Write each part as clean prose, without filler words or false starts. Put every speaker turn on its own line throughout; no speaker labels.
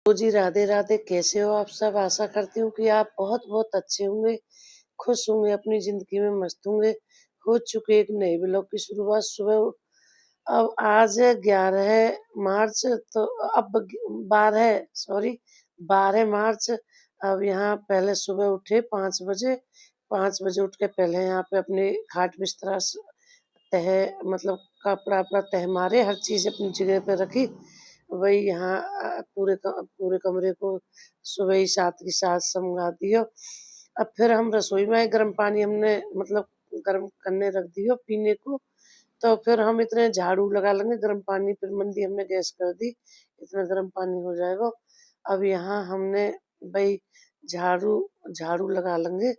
तो जी राधे राधे, कैसे हो आप सब? आशा करती हूँ कि आप बहुत बहुत अच्छे होंगे, खुश होंगे, अपनी जिंदगी में मस्त होंगे। हो चुके एक नए ब्लॉग की शुरुआत सुबह। अब आज है 11 मार्च, तो अब 12 मार्च। अब यहाँ पहले सुबह उठे 5 बजे। 5 बजे उठ के पहले यहाँ पे अपने खाट बिस्तरा तह मतलब कपड़ा वपड़ा तह मारे, हर चीज़ अपनी जगह पे रखी। वही यहाँ पूरे कमरे को सुबह ही साथ के साथ समगा दियो। अब फिर हम रसोई में आए, गर्म पानी हमने मतलब गर्म करने रख दियो पीने को। तो फिर हम इतने झाड़ू लगा लेंगे, गर्म पानी फिर मंदी हमने गैस कर दी, इतना गर्म पानी हो जाएगा। अब यहाँ हमने भाई झाड़ू झाड़ू लगा लेंगे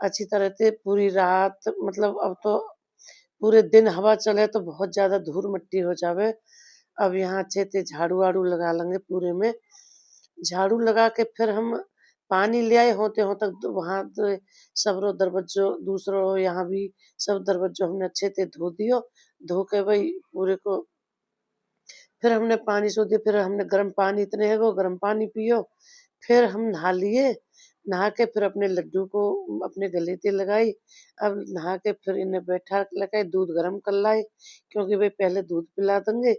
अच्छी तरह से पूरी रात। मतलब अब तो पूरे दिन हवा चले तो बहुत ज़्यादा धूल मिट्टी हो जावे। अब यहाँ अच्छे से झाड़ू वाड़ू लगा लेंगे पूरे में। झाड़ू लगा के फिर हम पानी ले आए होते हो तक वहाँ तो सबरो दरवाजो दूसरो यहाँ भी सब दरवाजो हमने अच्छे से धो दियो। धो के भाई पूरे को फिर हमने पानी सो दिया। फिर हमने गर्म पानी इतने है वो गर्म पानी पियो। फिर हम नहा लिए। नहा के फिर अपने लड्डू को अपने गले पे लगाई। अब नहा के फिर इन्हें बैठा के लगाए, दूध गर्म कर लाए क्योंकि भाई पहले दूध पिला देंगे।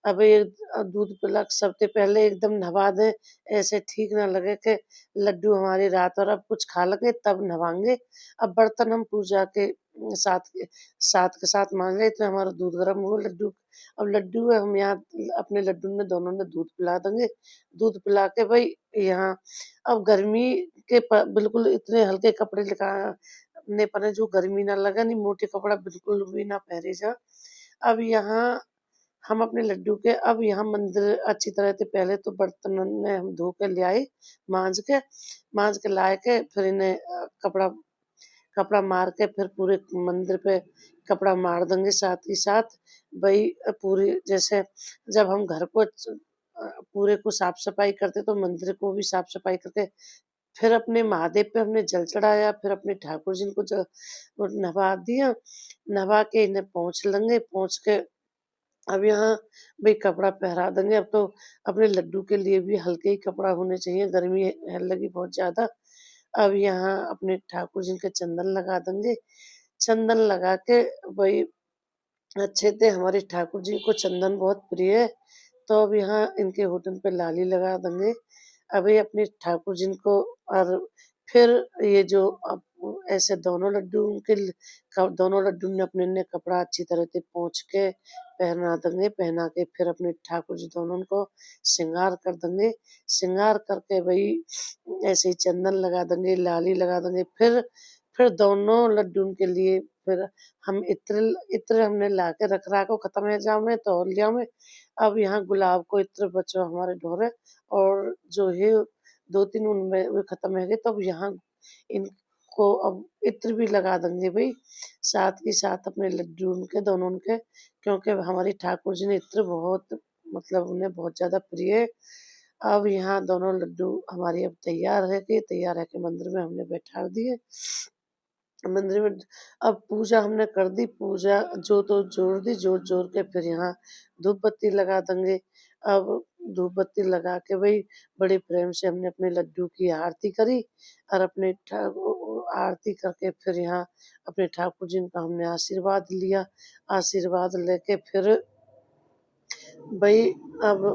अब ये दूध पिला के सबसे पहले एकदम नहवा दें, ऐसे ठीक ना लगे कि लड्डू हमारी रात और अब कुछ खा लगे तब नहवाएंगे। अब बर्तन हम पूजा के साथ साथ के साथ मांज रहे इतना हमारा दूध गर्म हो लड्डू। अब लड्डू है, हम यहाँ अपने लड्डू ने दोनों ने दूध पिला देंगे। दूध पिला के भाई यहाँ अब गर्मी के बिल्कुल इतने हल्के कपड़े ने पहने जो गर्मी ना लगा, नहीं मोटे कपड़ा बिल्कुल भी ना पहने जा। अब यहाँ हम अपने लड्डू के अब यहाँ मंदिर अच्छी तरह से पहले तो बर्तन ने हम धो के ले आए, मांज के लाए के फिर इन्हें कपड़ा कपड़ा मार के फिर पूरे मंदिर पे कपड़ा मार देंगे साथ ही साथ। भाई पूरी जैसे जब हम घर को पूरे को साफ सफाई करते तो मंदिर को भी साफ सफाई करके फिर अपने महादेव पे हमने जल चढ़ाया। फिर अपने ठाकुर जी को वो नहवा दिया। नहवा के इन्हें पोंछ लेंगे। पोंछ के अब यहाँ भाई कपड़ा पहरा देंगे। अब तो अपने लड्डू के लिए भी हल्के ही कपड़ा होने चाहिए, गर्मी है लगी बहुत ज्यादा। अब यहाँ अपने ठाकुर जी के चंदन लगा देंगे। चंदन लगा के भाई अच्छे से हमारे ठाकुर जी को चंदन बहुत प्रिय है, तो अब यहाँ इनके होठन पे लाली लगा देंगे। अभी अपने ठाकुर जी को और फिर ये जो अब ऐसे दोनों लड्डू ने अपने ने कपड़ा अच्छी तरह से पोंछ के पहना देंगे। पहना के फिर अपने ठाकुर जी दोनों को श्रृंगार कर देंगे। श्रृंगार करके वही ऐसे ही चंदन लगा देंगे, लाली लगा देंगे। फिर दोनों लड्डू के लिए फिर हम इत्र इत्र हमने ला के रख रखा खत्म है जामे तो लिया में। अब यहाँ गुलाब को इत्र बचो हमारे ढोरे और जो है 2-3 उनमें वो खत्म है गए। तब यहाँ इनको अब इत्र भी लगा देंगे भाई साथ ही साथ अपने लड्डू उनके दोनों उनके, क्योंकि हमारी ठाकुर जी ने इत्र बहुत मतलब उन्हें बहुत ज्यादा प्रिय है। अब यहाँ दोनों लड्डू हमारी अब तैयार है कि मंदिर में हमने बैठा दिए। मंदिर में अब पूजा हमने कर दी। पूजा तो जोड़ दी, जोड़ के फिर यहाँ धूप बत्ती लगा देंगे। अब धूप बत्ती लगा के भाई बड़े प्रेम से हमने अपने लड्डू की आरती करी और अपने आरती करके फिर यहाँ अपने ठाकुर जी का हमने आशीर्वाद लिया। आशीर्वाद लेके फिर भाई अब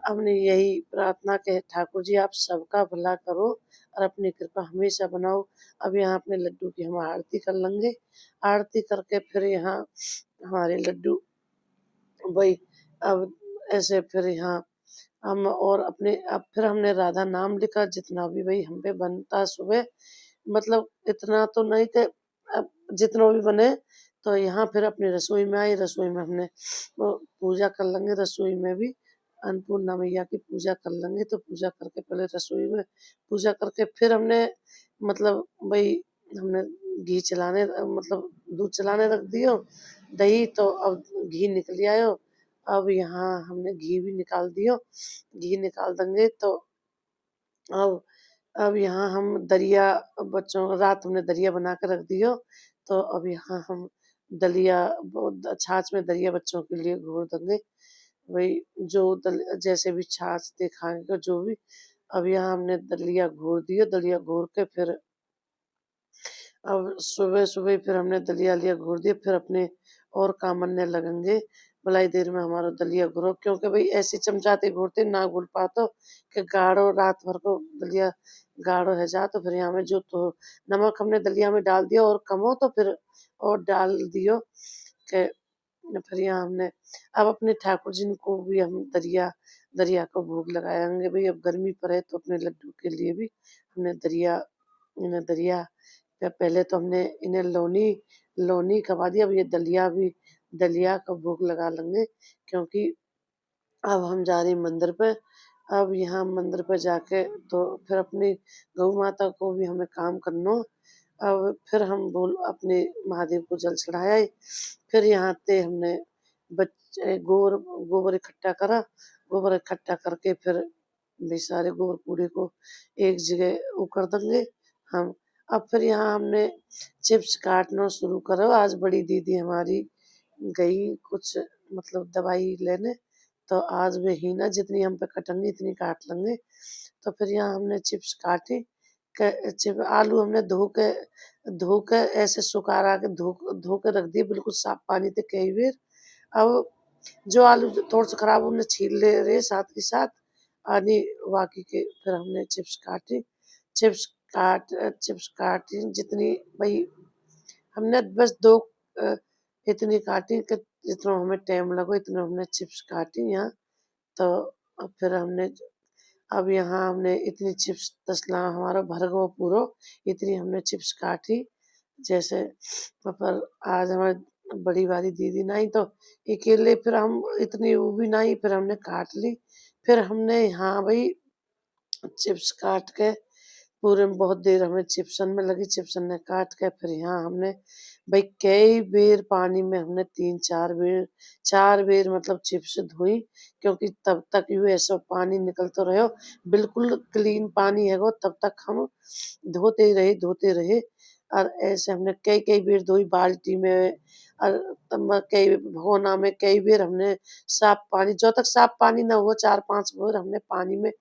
हमने यही प्रार्थना के ठाकुर जी आप सबका भला करो और अपनी कृपा हमेशा बनाओ। अब यहाँ अपने लड्डू की हम आरती कर लेंगे। आरती करके फिर यहाँ हमारे लड्डू भाई अब ऐसे फिर यहाँ हम और अपने अब फिर हमने राधा नाम लिखा जितना भी भाई हम पे बनता सुबह। मतलब इतना तो नहीं थे, अब जितना भी बने। तो यहाँ फिर अपनी रसोई में आई। रसोई में हमने वो पूजा कर लेंगे। रसोई में भी अन्नपूर्णा मैया की पूजा कर लेंगे। तो पूजा करके पहले रसोई में पूजा करके फिर हमने मतलब भाई हमने घी चलाने मतलब दूध चलाने रख दियो। दही तो अब घी निकल आयो। अब यहाँ हमने घी भी निकाल दियो। घी निकाल देंगे तो अब अब यहाँ हम दलिया बच्चों रात हमने दलिया बना के रख दियो। तो अब यहाँ हम दलिया छाछ में दलिया बच्चों के लिए घोर देंगे। वही जो जैसे भी छाछ दे खाने का जो भी। अब यहाँ हमने दलिया घोर दिया, दलिया घोर के फिर अब सुबह-सुबह फिर हमने दलिया-वलिया घोर दिया, फिर अपने और काम अन्य लगेंगे। भलाई देर में हमारा दलिया घोरो, क्योंकि भई ऐसे चमचाते घोरते ना घोल पातो कि गाढ़ो रात भर को दलिया गाढ़ो है जा, तो फिर यहाँ में जो तो नमक हमने दलिया में डाल दिया और कम हो तो फिर और डाल दियो के फिर यहाँ हमने अब अपने ठाकुर जी को भी हम दरिया दरिया को भोग लगाएँगे। भई अब गर्मी पड़े तो अपने लड्डू के लिए भी हमने इन्हें दरिया पहले तो हमने इन्हें लोनी लोनी खवा दी, अब ये दलिया का भोग लगा लेंगे, क्योंकि अब हम जा रहे हैं मंदिर पे। अब यहाँ मंदिर पे जाके तो फिर अपनी गौ माता को भी हमें काम करनो। अब फिर हम बोल अपने महादेव को जल चढ़ाया। फिर यहाँ ते हमने गोबर इकट्ठा करा। गोबर इकट्ठा करके फिर भी सारे गोबर कूड़े को एक जगह वो कर देंगे हम। अब फिर यहाँ हमने चिप्स काटना शुरू करो। आज बड़ी दीदी हमारी गई कुछ मतलब दवाई लेने, तो आज वे ही ना जितनी हम पे कटेंगी इतनी काट लेंगे। तो फिर यहाँ हमने चिप्स काटे। आलू हमने धो के ऐसे सुखा के धो के रख दिए बिल्कुल साफ पानी थे कई बार। अब जो आलू थोड़ा सा खराब हमने छील ले रहे साथ के साथ आनी बाकी के फिर हमने चिप्स चिप्स काटी जितनी भाई हमने बस दो अ, इतनी काटी कि जितना हमें टाइम लगे इतना हमने चिप्स काटी यहाँ। तो अब फिर हमने अब यहाँ हमने इतनी चिप्स तसला हमारा भर गो पूरो, इतनी हमने चिप्स काटी। जैसे पर आज हमारी बड़ी वाली दीदी नहीं तो अकेले फिर हम इतनी वो भी नहीं, फिर हमने काट ली। फिर हमने यहाँ भाई चिप्स काट के पूरे में बहुत देर हमें चिप्सन में लगी। चिप्सन ने काट के फिर यहाँ हमने भाई कई बेर पानी में हमने 4 बेर मतलब चिप्स धोई, क्योंकि तब तक यूँ ऐसा पानी निकलतो रहो बिल्कुल क्लीन पानी है वो, तब तक हम धोते रहे। और ऐसे हमने कई बेर धोई बाल्टी में और तब मैं कई भगोना में कई बेर हमने साफ पानी जो तक साफ पानी ना हो 4-5 बार हमने पानी में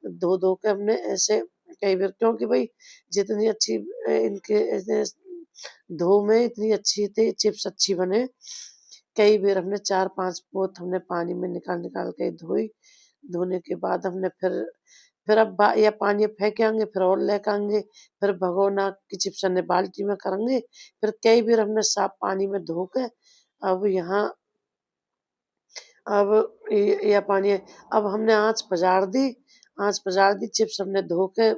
धो के हमने ऐसे कई बार, क्योंकि भाई जितनी अच्छी इनके ऐसे धो में इतनी अच्छी थी चिप्स अच्छी बने। कई बार हमने 4-5 पोत हमने पानी में निकाल के धोई। धोने के बाद हमने फिर अब या पानी फेंक आएँगे फिर और लेके आएँगे, फिर भगोना की चिप्स ने बाल्टी में करेंगे, फिर कई बार हमने साफ पानी में धो के अब यहाँ अब या पानी अब हमने आँच पजार दी, चिप्स हमने धो के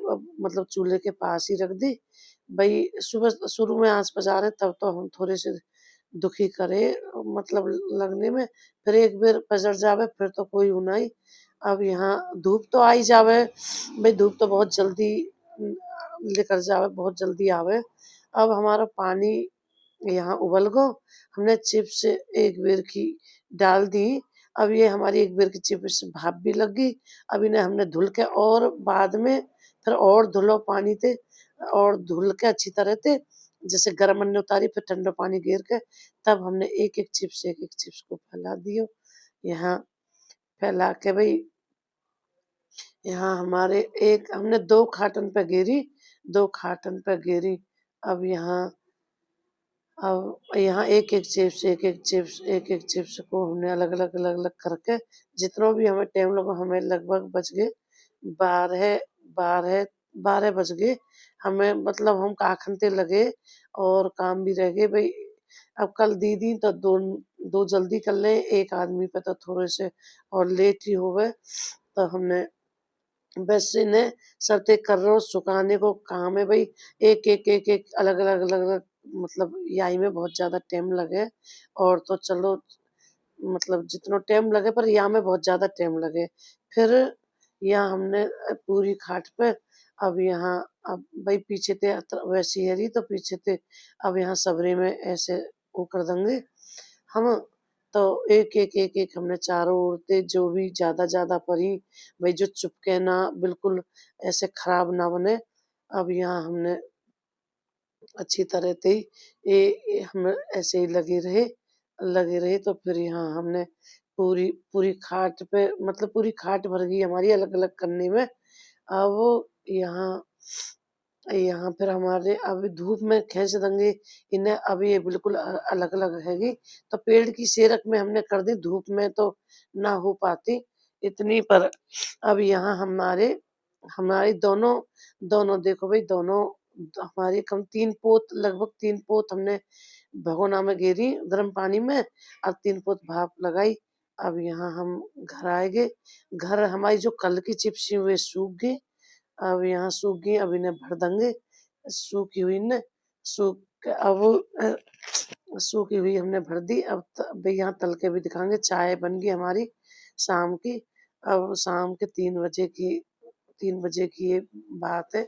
मतलब चूल्हे के पास ही रख दी। भई सुबह शुरू में आँच पजारे तब तो हम थोड़े से दुखी करे मतलब लगने में, फिर एक बार पजर जावे फिर तो कोई ऊ नहीं। अब यहाँ धूप तो आ ही जावे, भई धूप तो बहुत जल्दी निकल जावे, बहुत जल्दी आवे। अब हमारा पानी यहाँ उबल गो, हमने चिप्स एक बेर की डाल दी। अब ये हमारी एक बेर की चिप्स भाप भी लग गई। अब इन्हें हमने धुल के और बाद में फिर और धुलो पानी ते और धुल के अच्छी तरह ते जैसे गरम अन्ने उतारी फिर ठंडा पानी गेर के तब हमने एक-एक चिप्स को फैला दियो। यहाँ फैला के भई यहाँ हमारे एक हमने 2 खाटन पे गेरी 2 खाटन पे गेरी। अब यहाँ एक-एक चिप्स को हमने अलग-अलग करके जितना भी हमें टाइम लगा हमें लगभग बज गए 12 12 12 बज गए। हमें मतलब हम काखनते लगे और काम भी रह गए भई। अब कल दीदी तो 2 जल्दी कर ले, एक आदमी पे तो थोड़े से और लेट ही हो गए। तो हमने बस इन्हें सर्दी कर रो सुखाने को काम है भई। एक अलग-अलग मतलब याई में बहुत ज़्यादा टाइम लगे और तो चलो मतलब जितना टाइम लगे पर यहाँ में बहुत ज़्यादा टाइम लगे। फिर यहाँ हमने पूरी खाट पे अब यहाँ अब भई पीछे ते वैसी है रही तो पीछे ते अब यहाँ सबरे में ऐसे वो कर देंगे हम। तो एक हमने चारों औरतें जो भी ज़्यादा पड़ी भई जो चिपके ना बिल्कुल ऐसे खराब ना बने। अब यहाँ हमने अच्छी तरह से ये हम ऐसे ही लगे रहे तो फिर यहाँ हमने पूरी पूरी खाट पे मतलब पूरी खाट भर गई हमारी अलग-अलग करने में। अब यहाँ यहाँ फिर हमारे अब धूप में खींच देंगे इन्हें, अब ये बिल्कुल अलग-अलग रहेगी। तो पेड़ की सेरक में हमने कर दी, धूप में तो ना हो पाती इतनी, पर अब यहाँ हमारे हमारी दोनों दोनों देखो भई दोनों हमारी कम 3 पोत लगभग 3 पोत हमने भगोना में गेरी गर्म पानी में और 3 पोत भाप लगाई। अब यहाँ हम घर आएँगे। घर हमारी जो कल की चिप्स वे सूख गई। अब यहाँ सूख गई, अब इन्हें भर देंगे। सूखी हुई ने सूख के अब सूखी हुई हमने भर दी। अब भई यहाँ तल के भी दिखाएँगे। चाय बन गई हमारी शाम की। अब शाम के 3 बजे की ये बात है।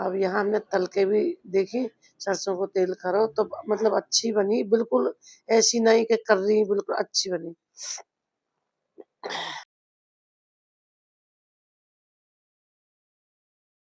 अब यहाँ हमने तल के भी देखी, सरसों को तेल करो तो मतलब अच्छी बनी, बिल्कुल ऐसी नहीं कि कर रही बिल्कुल अच्छी बनी।